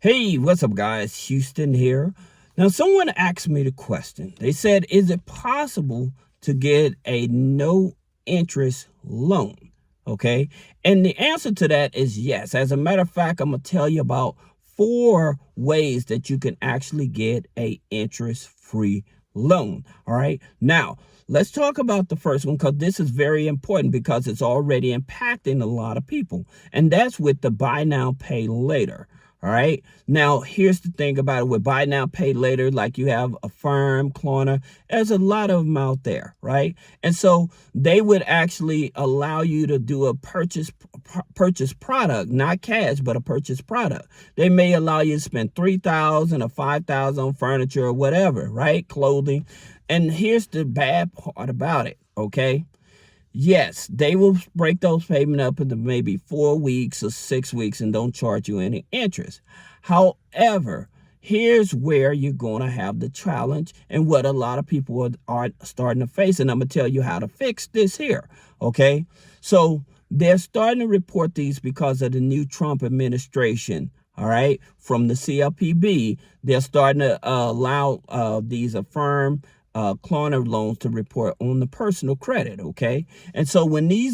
Hey, what's up, guys? Houston here. Now, someone asked me the question. They said, is it possible to get a no interest loan? Okay. And the answer to that is yes. As a matter of fact, I'm going to tell you about 4 ways that you can actually get a interest free loan. All right. Now, let's talk about the first one because this is very important because it's already impacting a lot of people. And that's with the buy now, pay later. All right. Now, here's the thing about it with buy now, pay later, like you have Affirm, Klarna, there's a lot of them out there. Right. And so they would actually allow you to do a purchase product, not cash, but a purchase product. They may allow you to spend $3,000 or $5,000 on furniture or whatever. Right. Clothing. And here's the bad part about it. OK. Yes, they will break those payments up into maybe 4 weeks or 6 weeks and don't charge you any interest. However, here's where you're going to have the challenge and what a lot of people are starting to face. And I'm going to tell you how to fix this here. Okay, so they're starting to report these because of the new Trump administration. All right, from the CLPB, they're starting to allow these Affirm Klarna loans to report on the personal credit. Okay. And so when these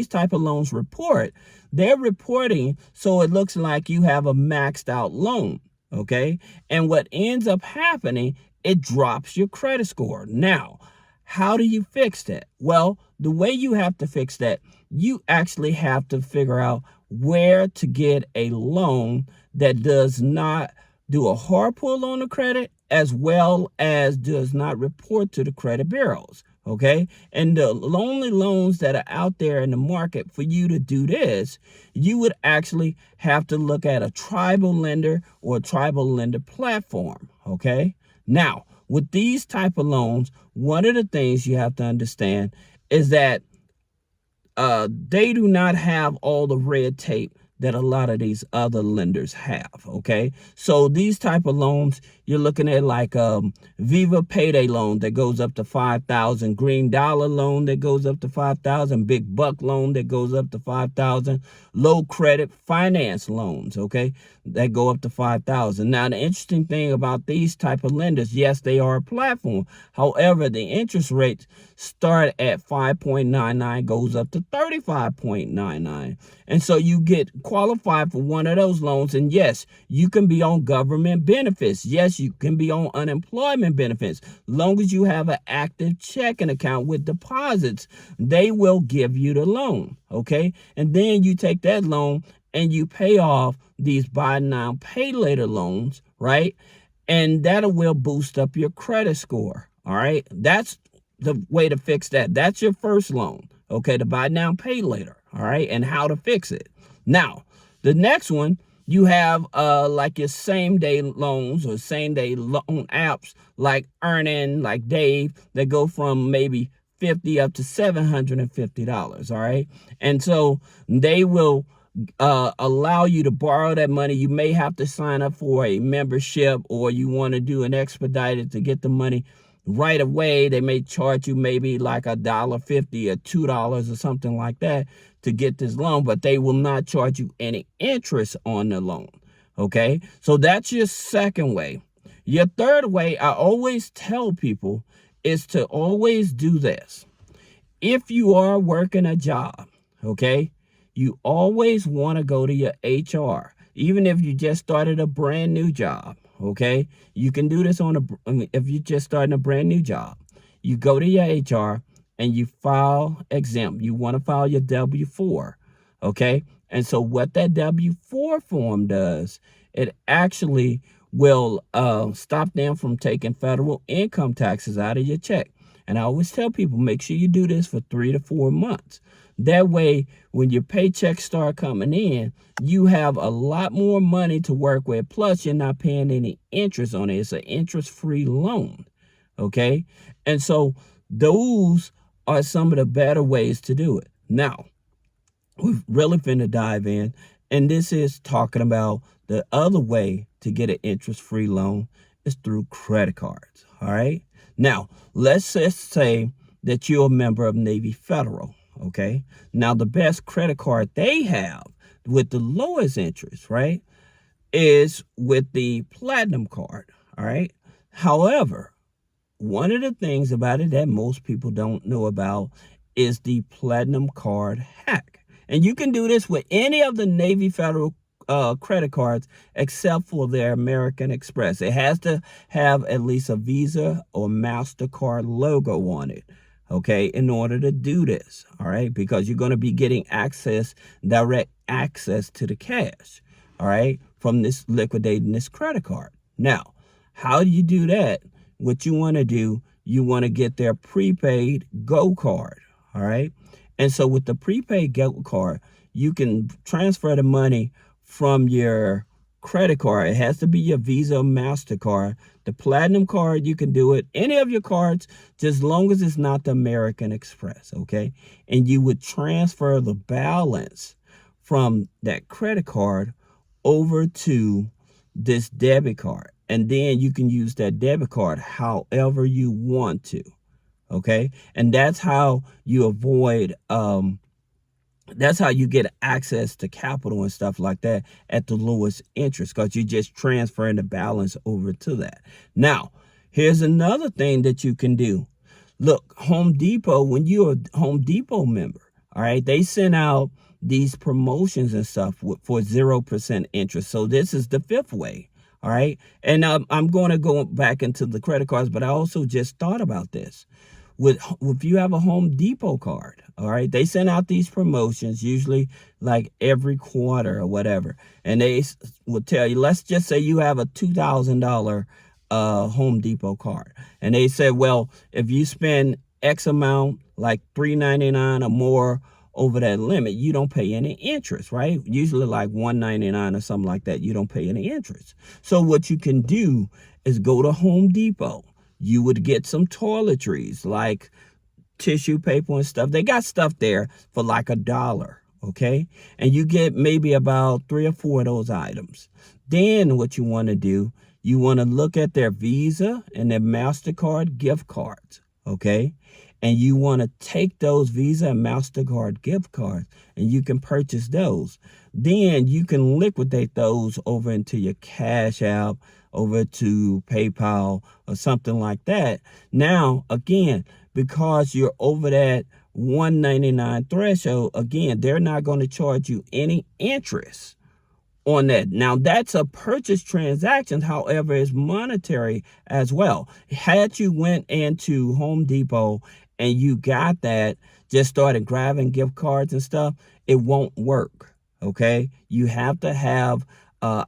type of loans report, they're reporting so it looks like you have a maxed out loan. Okay. And what ends up happening, it drops your credit score. Now, how do you fix that? Well, the way you have to fix that, you actually have to figure out where to get a loan that does not do a hard pull on the credit as well as does not report to the credit bureaus. Okay. And the only loans that are out there in the market for you to do this, you would actually have to look at a tribal lender or a tribal lender platform. Okay. Now, with these type of loans, one of the things you have to understand is that they do not have all the red tape that a lot of these other lenders have. Okay. So these type of loans, you're looking at like Viva payday loan that goes up to 5,000, Green Dollar loan that goes up to 5,000, Big Buck loan that goes up to 5,000, low credit finance loans. Okay. That go up to 5,000. Now, the interesting thing about these type of lenders, yes, they are a platform. However, the interest rates start at 5.99, goes up to 35.99. And so you get qualified for one of those loans. And yes, you can be on government benefits. Yes, you can be on unemployment benefits. Long as you have an active checking account with deposits, they will give you the loan. Okay. And then you take that loan and you pay off these buy now, pay later loans, right? And that will boost up your credit score. All right. That's the way to fix that. That's your first loan. Okay. To buy now, pay later. All right. And how to fix it. Now, the next one, you have like your same day loans or same day loan apps like Earnin, like Dave, that go from maybe $50 up to $750. All right. And so they will allow you to borrow that money. You may have to sign up for a membership, or you want to do an expedited to get the money right away. They may charge you maybe like $1.50 or $2 or something like that to get this loan, but they will not charge you any interest on the loan. Okay, so that's your second way. Your third way, I always tell people, is to always do this. If you are working a job, okay, you always want to go to your HR, even if you just started a brand new job. Okay, you can do this if you just starting a brand new job. You go to your HR and you file exempt. You want to file your W-4. Okay, and so what that W-4 form does, it actually will stop them from taking federal income taxes out of your check. And I always tell people, make sure you do this for 3 to 4 months. That way, when your paychecks start coming in, you have a lot more money to work with. Plus, you're not paying any interest on it. It's an interest-free loan. Okay? And so those are some of the better ways to do it. Now, we're really finna dive in. And this is talking about the other way to get an interest-free loan is through credit cards. All right? Now, let's just say that you're a member of Navy Federal. Okay. Now, the best credit card they have with the lowest interest, right, is with the platinum card. All right. However, one of the things about it that most people don't know about is the platinum card hack. And you can do this with any of the Navy Federal credit cards except for their American Express. It has to have at least a Visa or MasterCard logo on it, okay, in order to do this, all right, because you're going to be getting direct access to the cash, all right, from this liquidating this credit card. Now, how do you do that? What you want to do, you want to get their prepaid Go card, all right? And so with the prepaid Go card, you can transfer the money from your credit card. It has to be your Visa or MasterCard. The Platinum card, you can do it. Any of your cards, just as long as it's not the American Express, okay? And you would transfer the balance from that credit card over to this debit card. And then you can use that debit card however you want to, okay? And that's how you avoid that's how you get access to capital and stuff like that at the lowest interest, because you're just transferring the balance over to that. Now, here's another thing that you can do. Look, Home Depot, when you're a Home Depot member, all right, they send out these promotions and stuff for 0% interest. So this is the fifth way, all right? And I'm going to go back into the credit cards, but I also just thought about this. If you have a Home Depot card, all right, they send out these promotions usually like every quarter or whatever. And they will tell you, let's just say you have a $2,000 Home Depot card. And they said, well, if you spend X amount, like $3.99 or more over that limit, you don't pay any interest, right? Usually like $1.99 or something like that. You don't pay any interest. So what you can do is go to Home Depot. You would get some toiletries like tissue paper and stuff. They got stuff there for like $1, okay? And you get maybe about 3 or 4 of those items. Then what you want to do, you want to look at their Visa and their MasterCard gift cards, okay? And you want to take those Visa and MasterCard gift cards and you can purchase those. Then you can liquidate those over into your Cash App, over to PayPal or something like that. Now, again, because you're over that $1.99 threshold, again, they're not going to charge you any interest on that. Now, that's a purchase transaction, however, is monetary as well. Had you went into Home Depot and you got that, just started grabbing gift cards and stuff, it won't work, okay? You have to have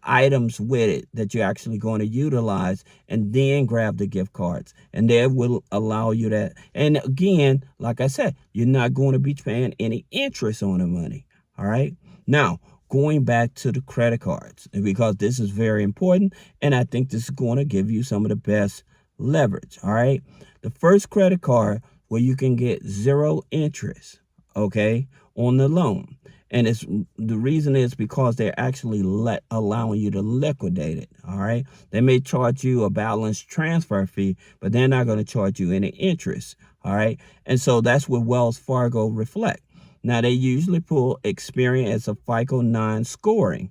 items with it that you're actually going to utilize and then grab the gift cards, and that will allow you that. And again, like I said, you're not going to be paying any interest on the money, all right? Now, going back to the credit cards, because this is very important, and I think this is going to give you some of the best leverage, all right? The first credit card where you can get 0 interest, okay, on the loan. And it's the reason is because they're actually allowing you to liquidate it, all right? They may charge you a balance transfer fee, but they're not going to charge you any interest, all right? And so that's what Wells Fargo reflect. Now, they usually pull Experian as a FICO 9 scoring,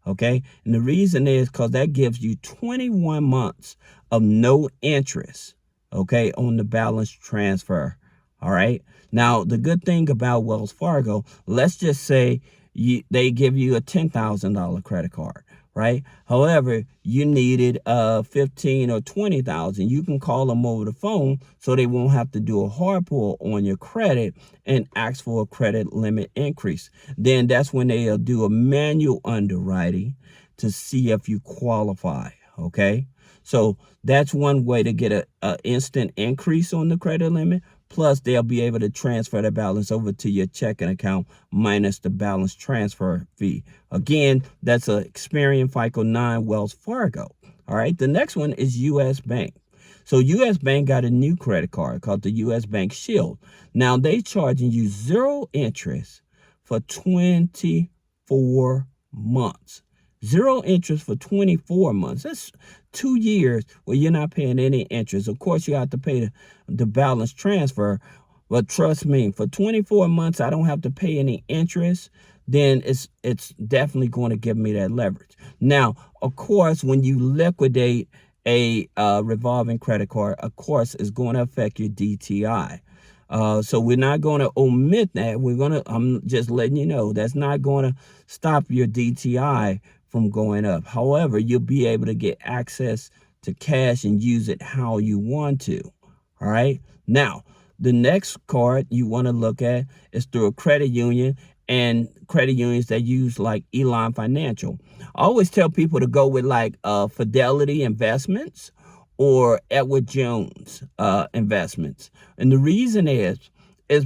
okay? And the reason is because that gives you 21 months of no interest, okay, on the balance transfer, all right? Now, the good thing about Wells Fargo, let's just say they give you a $10,000 credit card, right? However, you needed $15,000 or $20,000. You can call them over the phone so they won't have to do a hard pull on your credit and ask for a credit limit increase. Then that's when they'll do a manual underwriting to see if you qualify, okay? So that's one way to get an instant increase on the credit limit. Plus, they'll be able to transfer the balance over to your checking account minus the balance transfer fee. Again, that's a Experian FICO 9 Wells Fargo. All right, the next one is U.S. Bank. So U.S. Bank got a new credit card called the U.S. Bank Shield. Now, they charging you 0 interest for 24 months. 0 interest for 24 months. That's 2 years where you're not paying any interest. Of course, you have to pay the balance transfer. But trust me, for 24 months, I don't have to pay any interest. then it's definitely going to give me that leverage. Now, of course, when you liquidate a revolving credit card, of course, it's going to affect your DTI. So we're not going to omit that. I'm just letting you know that's not going to stop your DTI from going up. However, you'll be able to get access to cash and use it how you want to. All right. Now, the next card you want to look at is through a credit union, and credit unions that use like Elon Financial. I always tell people to go with like Fidelity Investments or Edward Jones Investments. And the reason is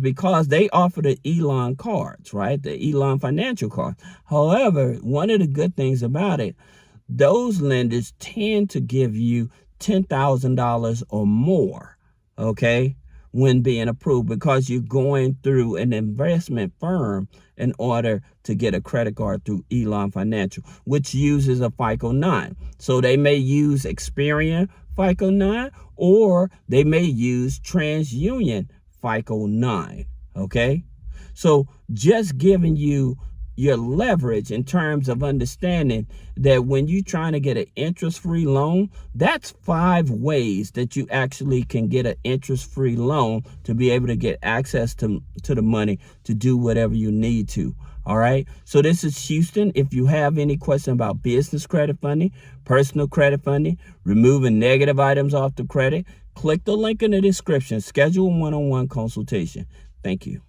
because they offer the Elon cards, right? The Elon Financial card. However, one of the good things about it, those lenders tend to give you $10,000 or more, okay, when being approved, because you're going through an investment firm in order to get a credit card through Elon Financial, which uses a FICO 9. So they may use Experian FICO 9, or they may use TransUnion FICO 9, okay? So just giving you your leverage in terms of understanding that when you're trying to get an interest-free loan, that's 5 ways that you actually can get an interest-free loan to be able to get access to the money to do whatever you need to. All right. So this is Houston. If you have any question about business credit funding, personal credit funding, removing negative items off the credit, click the link in the description. Schedule a one-on-one consultation. Thank you.